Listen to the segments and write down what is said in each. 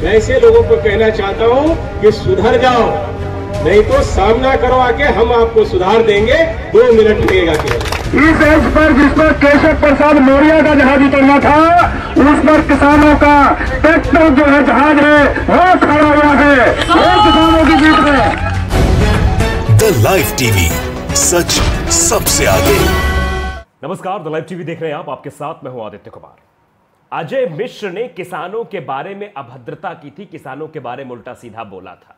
मैं ऐसे लोगों को कहना चाहता हूं कि सुधर जाओ, नहीं तो सामना करो आके, हम आपको सुधार देंगे। 2 मिनट लगेगा केवल। इस एज पर जिस पर केशव प्रसाद मौर्य का जहाज उतरना था, उस पर किसानों का ट्रैक्टर जो है जहाज है वो खड़ा हुआ है, वो किसानों की जीत है। द लाइव टीवी, सच सबसे आगे। नमस्कार, द लाइव टीवी देख रहे हैं आप, आपके साथ मैं हूं आदित्य कुमार। अजय मिश्र ने किसानों के बारे में अभद्रता की थी, किसानों के बारे में उल्टा सीधा बोला था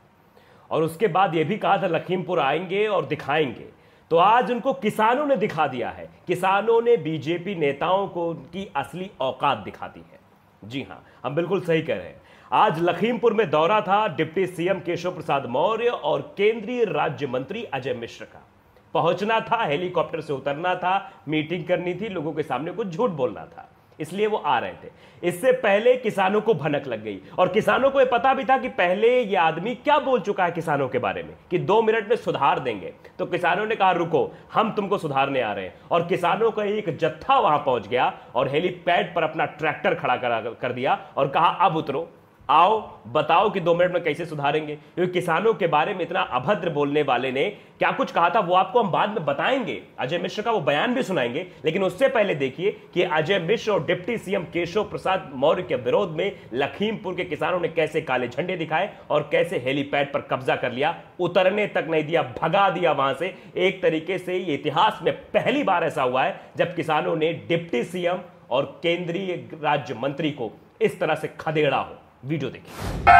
और उसके बाद यह भी कहा था लखीमपुर आएंगे और दिखाएंगे। तो आज उनको किसानों ने दिखा दिया है, किसानों ने बीजेपी नेताओं को उनकी असली औकात दिखा दी है। जी हां, हम बिल्कुल सही कह रहे हैं। आज लखीमपुर में दौरा था डिप्टी सीएम केशव प्रसाद मौर्य और केंद्रीय राज्य मंत्री अजय मिश्र का। पहुंचना था, हेलीकॉप्टर से उतरना था, मीटिंग करनी थी, लोगों के सामने कुछ झूठ बोलना था, इसलिए वो आ रहे थे। इससे पहले किसानों को भनक लग गई और किसानों को यह पता भी था कि पहले ये आदमी क्या बोल चुका है किसानों के बारे में कि 2 मिनट में सुधार देंगे। तो किसानों ने कहा रुको, हम तुमको सुधारने आ रहे हैं। और किसानों का एक जत्था वहां पहुंच गया और हेलीपैड पर अपना ट्रैक्टर खड़ा कर दिया और कहा अब उतरो, आओ बताओ कि 2 मिनट में कैसे सुधारेंगे। क्योंकि किसानों के बारे में इतना अभद्र बोलने वाले ने क्या कुछ कहा था वो आपको हम बाद में बताएंगे। अजय मिश्र का वो बयान भी सुनाएंगे, लेकिन उससे पहले देखिए कि अजय मिश्र और डिप्टी सीएम केशव प्रसाद मौर्य के विरोध में लखीमपुर के किसानों ने कैसे काले झंडे दिखाए और कैसे हेलीपैड पर कब्जा कर लिया, उतरने तक नहीं दिया, भगा दिया वहां से। एक तरीके से ये इतिहास में पहली बार ऐसा हुआ है जब किसानों ने डिप्टी सीएम और केंद्रीय राज्य मंत्री को इस तरह से खदेड़ा हो। वीडियो देखिए।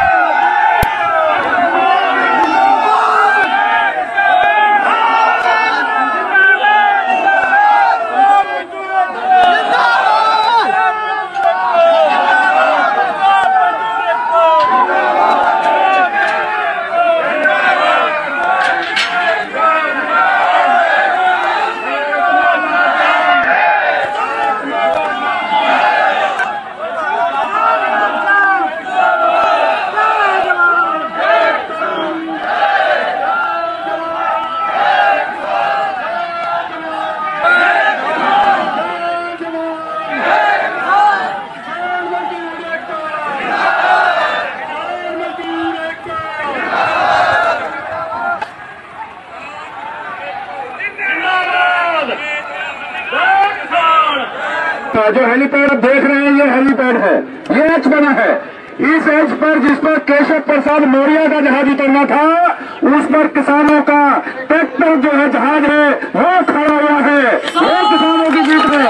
जो हेलीपैड आप देख रहे हैं, ये हेलीपैड है, ये एच बना है। इस एच पर जिस पर केशव प्रसाद मौर्य का जहाज उतरना था, उस पर किसानों का ट्रैक्टर जो है जहाज है वो खड़ा हुआ है, वो किसानों की जीत है।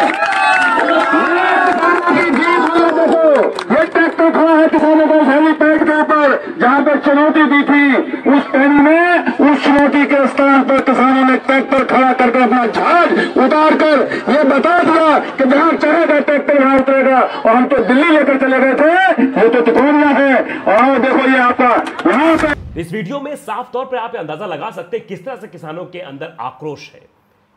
किसानों की जीत है। देखो ये ट्रैक्टर खड़ा है किसानों को उस हेलीपैड के ऊपर, जहां पर चुनौती दी थी उस टाइम में, उस चुनौती के स्थान पर किसानों ने ट्रैक्टर खड़ा करके अपना जहाज उतार कर ये बता दिया कि जहां चाहेगा ट्रैक्टर वहां उतरेगा। और हम तो दिल्ली लेकर चले गए थे, वो तो तिकोनिया है। और देखो ये आपका यहाँ पे इस वीडियो में साफ तौर पर आप अंदाजा लगा सकते हैं किस तरह से किसानों के अंदर आक्रोश है।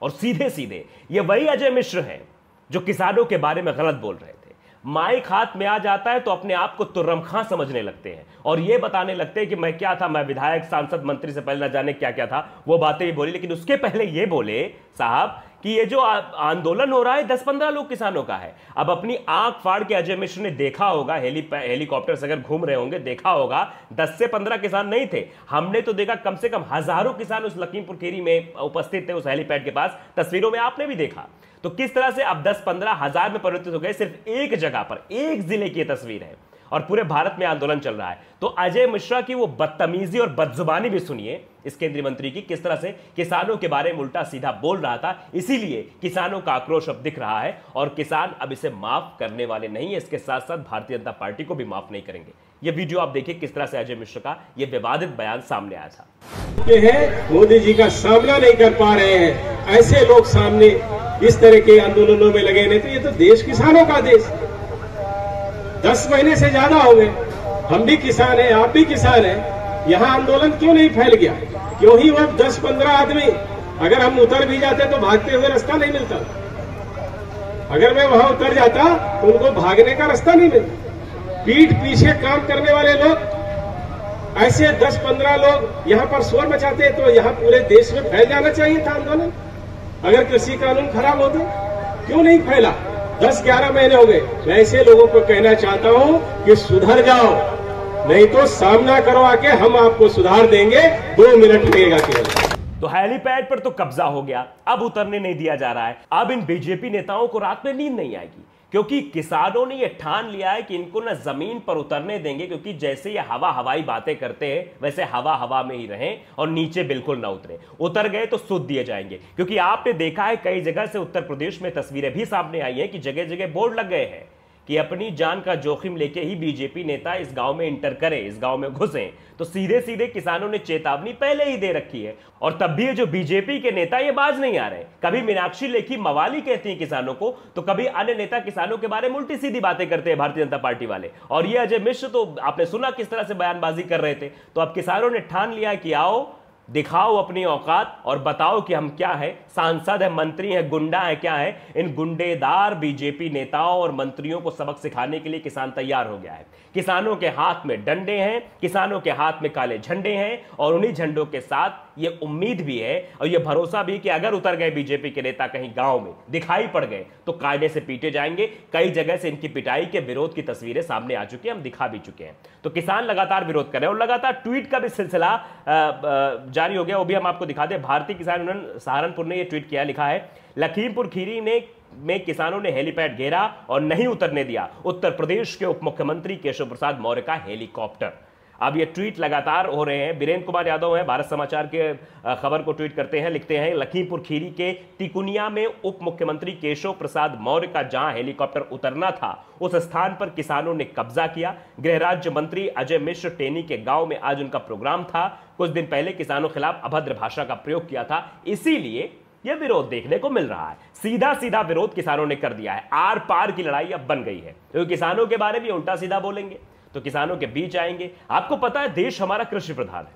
और सीधे सीधे ये वही अजय मिश्र हैं जो किसानों के बारे में गलत बोल रहे थे। माइक हाथ में आ जाता है तो अपने आप को तुर्रम खां समझने लगते हैं और ये बताने लगते हैं कि मैं क्या था, मैं विधायक, सांसद, मंत्री से पहले न जाने क्या क्या था, वो बातें भी बोली। लेकिन उसके पहले ये बोले साहब कि ये जो आंदोलन हो रहा है 10-15 लोग किसानों का है। अब अपनी आंख फाड़ के अजय मिश्र ने देखा होगा, हेलीकॉप्टर से अगर घूम रहे होंगे, देखा होगा 10 से 15 किसान नहीं थे। हमने तो देखा कम से कम हजारों किसान उस लखीमपुर खीरी में उपस्थित थे, उस हेलीपैड के पास। तस्वीरों में आपने भी देखा। तो किस तरह से अब 10-15 हजार में परिवर्तित हो गए। सिर्फ एक जगह पर, एक जिले की तस्वीर है और पूरे भारत में आंदोलन चल रहा है। तो अजय मिश्रा की वो बदतमीजी और बदजुबानी भी सुनिए इस केंद्रीय मंत्री की, किस तरह से किसानों के बारे में उल्टा सीधा बोल रहा था। इसीलिए किसानों का आक्रोश अब दिख रहा है और किसान अब इसे माफ करने वाले नहीं है। इसके साथ साथ भारतीय जनता पार्टी को भी माफ नहीं करेंगे। ये वीडियो आप देखिए किस तरह से अजय मिश्र का ये विवादित बयान सामने आया था। ये है मोदी जी का सामना नहीं कर पा रहे हैं, ऐसे लोग सामने इस तरह के आंदोलनों में लगे नहीं। तो ये तो देश किसानों का देश, 10 महीने से ज्यादा हो गए, हम भी किसान हैं, आप भी किसान हैं। यहाँ आंदोलन क्यों नहीं फैल गया? क्यों ही वो 10-15 आदमी, अगर हम उतर भी जाते तो भागते हुए रास्ता नहीं मिलता। अगर मैं वहां उतर जाता तो उनको भागने का रास्ता नहीं मिलता। पीठ पीछे काम करने वाले लोग, ऐसे 10-15 लोग यहाँ पर शोर मचाते तो यहाँ पूरे देश में फैल जाना चाहिए था आंदोलन। अगर कृषि कानून खराब होते क्यों नहीं फैला? 10-11 महीने हो गए। मैं ऐसे लोगों को कहना चाहता हूं कि सुधर जाओ, नहीं तो सामना करो आके, हम आपको सुधार देंगे, 2 मिनट लगेगा केवल। तो हेलीपैड पर तो कब्जा हो गया, अब उतरने नहीं दिया जा रहा है। अब इन बीजेपी नेताओं को रात में नींद नहीं आएगी, क्योंकि किसानों ने यह ठान लिया है कि इनको ना जमीन पर उतरने देंगे, क्योंकि जैसे ये हवाई बातें करते हैं वैसे हवा में ही रहें और नीचे बिल्कुल ना उतरे। उतर गए तो सूद दिए जाएंगे, क्योंकि आपने देखा है कई जगह से उत्तर प्रदेश में तस्वीरें भी सामने आई हैं कि जगह जगह बोर्ड लग गए हैं कि अपनी जान का जोखिम लेके ही बीजेपी नेता इस गांव में इंटर करें, इस गांव में घुसें। तो सीधे सीधे किसानों ने चेतावनी पहले ही दे रखी है। और तब भी ये जो बीजेपी के नेता ये बाज नहीं आ रहे। कभी मीनाक्षी लेखी मवाली कहती हैं किसानों को, तो कभी अन्य नेता किसानों के बारे में उल्टी सीधी बातें करते हैं भारतीय जनता पार्टी वाले। और ये अजय मिश्र तो आपने सुना किस तरह से बयानबाजी कर रहे थे। तो अब किसानों ने ठान लिया कि आओ दिखाओ अपनी औकात और बताओ कि हम क्या है, सांसद है, मंत्री है, गुंडा है, क्या है। इन गुंडेदार बीजेपी नेताओं और मंत्रियों को सबक सिखाने के लिए किसान तैयार हो गया है। किसानों के हाथ में डंडे हैं, किसानों के हाथ में काले झंडे हैं, और उन्हीं झंडों के साथ ये उम्मीद भी है और ये भरोसा भी कि अगर उतर गए बीजेपी के नेता कहीं गांव में दिखाई पड़ गए तो कायदे से पीटे जाएंगे। कई जगह से इनकी पिटाई के विरोध की तस्वीरें सामने आ चुकी हैं, हम दिखा भी चुके हैं। तो किसान लगातार विरोध कर रहे हैं और लगातार ट्वीट का भी सिलसिला जारी हो गया, वो भी हम आपको दिखा दें। भारतीय किसान यूनियन सहारनपुर ने यह ट्वीट किया, लिखा है लखीमपुर खीरी में किसानों ने हेलीपैड घेरा और नहीं उतरने दिया उत्तर प्रदेश के उप मुख्यमंत्री केशव प्रसाद मौर्य का हेलीकॉप्टर। अब ये ट्वीट लगातार हो रहे हैं। वीरेंद्र कुमार यादव हैं, भारत समाचार के खबर को ट्वीट करते हैं, लिखते हैं लखीमपुर खीरी के तिकुनिया में उप मुख्यमंत्री केशव प्रसाद मौर्य का जहां हेलीकॉप्टर उतरना था उस स्थान पर किसानों ने कब्जा किया। गृह राज्य मंत्री अजय मिश्र टेनी के गांव में आज उनका प्रोग्राम था। कुछ दिन पहले किसानों के खिलाफ अभद्र भाषा का प्रयोग किया था, इसीलिए यह विरोध देखने को मिल रहा है। सीधा सीधा विरोध किसानों ने कर दिया है, आर पार की लड़ाई अब बन गई है। तो किसानों के बारे में उल्टा सीधा बोलेंगे तो किसानों के बीच आएंगे। आपको पता है देश हमारा कृषि प्रधान है,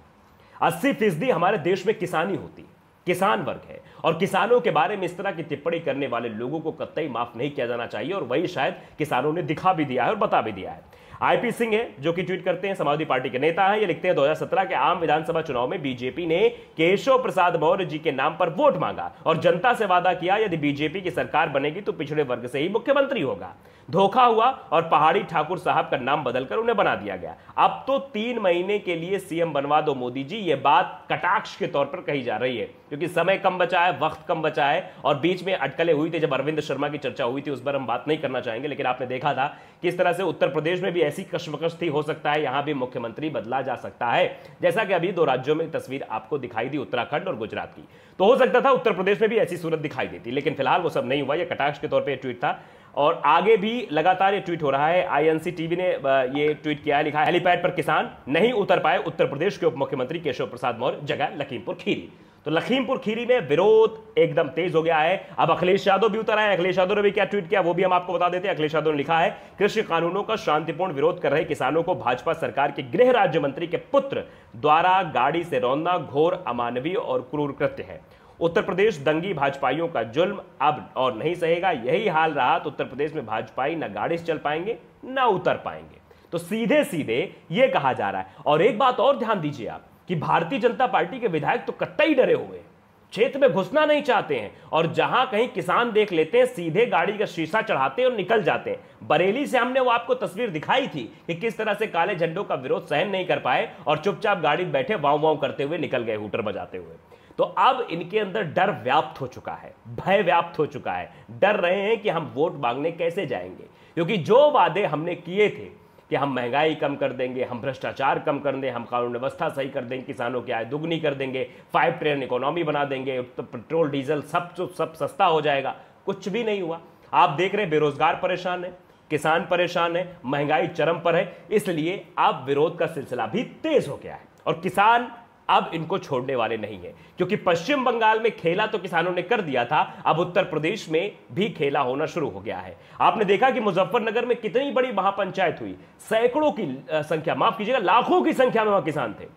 80% हमारे देश में किसानी होती है, किसान वर्ग है। और किसानों के बारे में इस तरह की टिप्पणी करने वाले लोगों को कतई माफ नहीं किया जाना चाहिए। और वही शायद किसानों ने दिखा भी दिया है और बता भी दिया है। आईपी सिंह है जो कि ट्वीट करते हैं, समाजवादी पार्टी के नेता हैं। ये लिखते हैं 2017 के आम विधानसभा चुनाव में बीजेपी ने केशव प्रसाद मौर्य जी के नाम पर वोट मांगा और जनता से वादा किया यदि बीजेपी की सरकार बनेगी तो पिछड़े वर्ग से ही मुख्यमंत्री होगा। धोखा हुआ और पहाड़ी ठाकुर साहब का नाम बदलकर उन्हें बना दिया गया। अब तो 3 महीने के लिए सीएम बनवा दो मोदी जी। ये बात कटाक्ष के तौर पर कही जा रही है, क्योंकि समय कम बचा है, वक्त कम बचा है और बीच में अटकलें हुई थी। जब अरविंद शर्मा की चर्चा हुई थी उस पर हम बात नहीं करना चाहेंगे, लेकिन आपने देखा था किस तरह से उत्तर प्रदेश में भी ऐसी कश्मकश थी, हो सकता है यहां भी मुख्यमंत्री बदला जा सकता है। जैसा कि अभी 2 राज्यों में तस्वीर आपको दिखाई दी, उत्तराखंड और गुजरात की, तो हो सकता था उत्तर प्रदेश में भी ऐसी सूरत दिखाई देती, लेकिन फिलहाल वो सब नहीं हुआ। यह कटाक्ष के तौर पर ट्वीट था और आगे भी लगातार ये ट्वीट हो रहा है। आईएनसी टीवी ने ये ट्वीट किया है, लिखा है हेलीपैड पर किसान नहीं उतर पाए उत्तर प्रदेश के उप मुख्यमंत्री केशव प्रसाद मौर्य, जगह लखीमपुर खीरी। तो लखीमपुर खीरी में विरोध एकदम तेज हो गया है। अब अखिलेश यादव भी उतर आए। अखिलेश यादव ने भी क्या ट्वीट किया वो भी हम आपको बता देते हैं। अखिलेश यादव ने लिखा है कृषि कानूनों का शांतिपूर्ण विरोध कर रहे किसानों को भाजपा सरकार के गृह राज्य मंत्री के पुत्र द्वारा गाड़ी से रौंदना घोर अमानवीय और क्रूर कृत्य है। उत्तर प्रदेश दंगी भाजपाइयों का जुल्म अब और नहीं सहेगा। यही हाल रहा तो उत्तर प्रदेश में भाजपाई न गाड़ी से चल पाएंगे न उतर पाएंगे। तो सीधे सीधे यह कहा जा रहा है। और एक बात और ध्यान दीजिए आप कि भारतीय जनता पार्टी के विधायक तो कतई डरे हुए हैं, क्षेत्र में घुसना नहीं चाहते हैं और जहां कहीं किसान देख लेते हैं सीधे गाड़ी का शीशा चढ़ाते हैं और निकल जाते हैं। बरेली से हमने वो आपको तस्वीर दिखाई थी कि किस तरह से काले झंडों का विरोध सहन नहीं कर पाए और चुपचाप गाड़ी बैठे वाव वाव करते हुए निकल गए, हूटर बजाते हुए। तो अब इनके अंदर डर व्याप्त हो चुका है, भय व्याप्त हो चुका है। डर रहे हैं कि हम वोट मांगने कैसे जाएंगे, क्योंकि जो वादे हमने किए थे कि हम महंगाई कम कर देंगे, हम भ्रष्टाचार कम कर देंगे, हम कानून व्यवस्था सही कर देंगे, किसानों की आय दुगनी कर देंगे, 5 ट्रिलियन इकोनॉमी बना देंगे, तो पेट्रोल डीजल सब सस्ता हो जाएगा, कुछ भी नहीं हुआ। आप देख रहे बेरोजगार परेशान है, किसान परेशान है, महंगाई चरम पर है। इसलिए अब विरोध का सिलसिला भी तेज हो गया है और किसान अब इनको छोड़ने वाले नहीं है, क्योंकि पश्चिम बंगाल में खेला तो किसानों ने कर दिया था, अब उत्तर प्रदेश में भी खेला होना शुरू हो गया है। आपने देखा कि मुजफ्फरनगर में कितनी बड़ी महापंचायत हुई, सैकड़ों की संख्या, माफ कीजिएगा लाखों की संख्या में वहां किसान थे।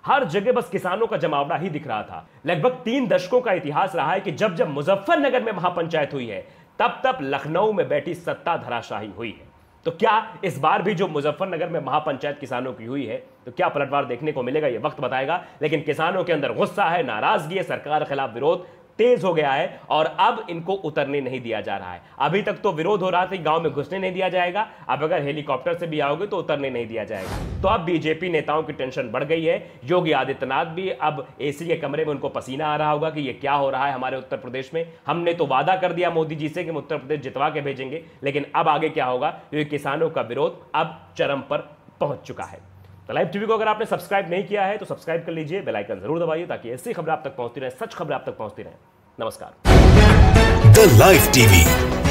हर जगह बस किसानों का जमावड़ा ही दिख रहा था। लगभग 3 दशकों का इतिहास रहा है कि जब जब मुजफ्फरनगर में महापंचायत हुई है तब तब लखनऊ में बैठी सत्ता धराशाही हुई है। तो क्या इस बार भी जो मुजफ्फरनगर में महापंचायत किसानों की हुई है तो क्या पलटवार देखने को मिलेगा, यह वक्त बताएगा। लेकिन किसानों के अंदर गुस्सा है, नाराजगी है, सरकार के खिलाफ विरोध तेज हो गया है और अब इनको उतरने नहीं दिया जा रहा है। अभी तक तो विरोध हो रहा था कि गांव में घुसने नहीं दिया जाएगा, अब अगर हेलीकॉप्टर से भी आओगे तो उतरने नहीं दिया जाएगा। तो अब बीजेपी नेताओं की टेंशन बढ़ गई है। योगी आदित्यनाथ भी अब एसी के कमरे में उनको पसीना आ रहा होगा कि ये क्या हो रहा है हमारे उत्तर प्रदेश में। हमने तो वादा कर दिया मोदी जी से कि हम उत्तर प्रदेश जितवा के भेजेंगे, लेकिन अब आगे क्या होगा, क्योंकि किसानों का विरोध अब चरम पर पहुंच चुका है। तो लाइव टीवी को अगर आपने सब्सक्राइब नहीं किया है तो सब्सक्राइब कर लीजिए, बेल आइकन जरूर दबाइए ताकि ऐसी खबरें आप तक पहुंचती रहे, सच खबरें आप तक पहुंचती रहें। नमस्कार। द लाइव टीवी,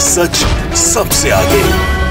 सच सबसे आगे।